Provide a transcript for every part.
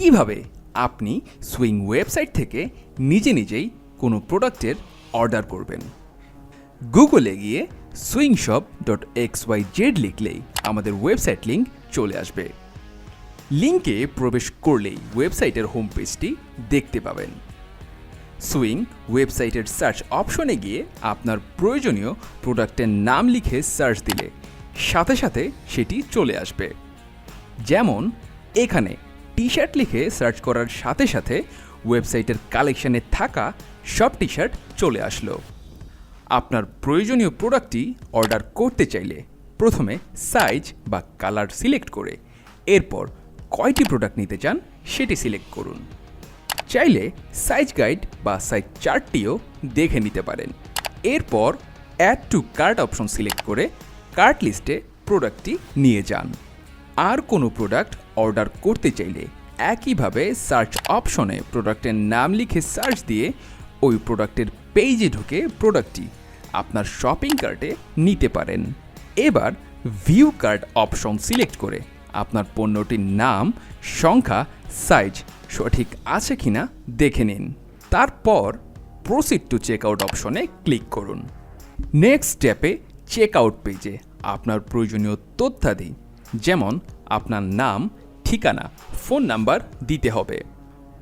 কিভাবে আপনি swing website থেকে নিজেই কোনো প্রোডাক্টের অর্ডার করবেন। গুগলে গিয়ে swingshop.xyz লিখলেই আমাদের ওয়েবসাইট লিঙ্ক চলে আসবে। লিঙ্কে প্রবেশ করলেই ওয়েবসাইটের হোম পেজটি দেখতে পাবেন। সুইং ওয়েবসাইটের সার্চ অপশনে গিয়ে আপনার প্রয়োজনীয় প্রোডাক্টের নাম লিখে সার্চ দিলে সাথে সাথে সেটি চলে আসবে। যেমন এখানে টি শার্ট লিখে সার্চ করার সাথে সাথে ওয়েবসাইটের কালেকশানে থাকা সব টি শার্ট চলে আসলো। আপনার প্রয়োজনীয় প্রোডাক্টটি অর্ডার করতে চাইলে প্রথমে সাইজ বা কালার সিলেক্ট করে এরপর কয়টি প্রোডাক্ট নিতে চান সেটি সিলেক্ট করুন। চাইলে সাইজ গাইড বা সাইজ চার্টটিও দেখে নিতে পারেন। এরপর add to cart option select করে কার্ট লিস্টে প্রোডাক্টটি নিয়ে যান। আর কোনো প্রোডাক্ট অর্ডার করতে চাইলে একইভাবে সার্চ অপশনে প্রোডাক্টের নাম লিখে সার্চ দিয়ে ওই প্রোডাক্টের পেজে ঢুকে প্রোডাক্টটি আপনার শপিং কার্টে নিতে পারেন। এবার ভিউ কার্ট অপশন সিলেক্ট করে আপনার পণ্যটির নাম, সংখ্যা, সাইজ সঠিক আছে কিনা দেখে নিন। তারপর প্রসিড টু চেক আউট অপশনে ক্লিক করুন। নেক্সট স্টেপে চেক আউট পেজে আপনার প্রয়োজনীয় তথ্যাদি যেমন আপনার নাম, ঠিকানা, ফোন নাম্বার দিতে হবে।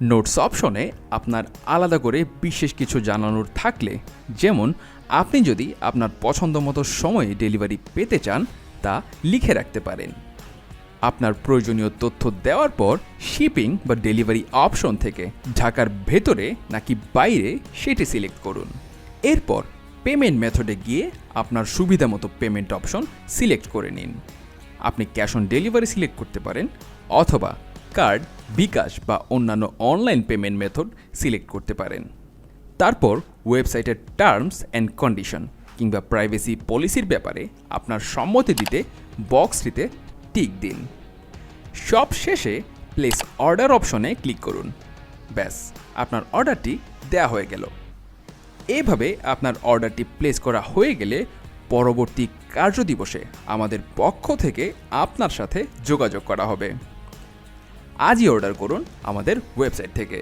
নোটস অপশনে আপনার আলাদা করে বিশেষ কিছু জানানোর থাকলে, যেমন আপনি যদি আপনার পছন্দ মতো সময়ে ডেলিভারি পেতে চান তা লিখে রাখতে পারেন। আপনার প্রয়োজনীয় তথ্য দেওয়ার পর শিপিং বা ডেলিভারি অপশন থেকে ঢাকার ভেতরে নাকি বাইরে সেটি সিলেক্ট করুন। এরপর পেমেন্ট মেথডে গিয়ে আপনার সুবিধা মতো পেমেন্ট অপশন সিলেক্ট করে নিন। আপনি ক্যাশ অন ডেলিভারি সিলেক্ট করতে পারেন অথবা কার্ড, বিকাশ বা অন্যান্য অনলাইন পেমেন্ট মেথড সিলেক্ট করতে পারেন। তারপর ওয়েবসাইটের টার্মস অ্যান্ড কন্ডিশন কিংবা প্রাইভেসি পলিসির ব্যাপারে আপনার সম্মতি দিতে বক্সটিতে টিক দিন। সব শেষে প্লেস অর্ডার অপশনে ক্লিক করুন। ব্যাস, আপনার অর্ডারটি দেওয়া হয়ে গেল। এভাবে আপনার অর্ডারটি প্লেস করা হয়ে গেলে পরবর্তী কার্যদিবসে আমাদের পক্ষ থেকে আপনার সাথে যোগাযোগ করা হবে। আজই অর্ডার করুন আমাদের ওয়েবসাইট থেকে।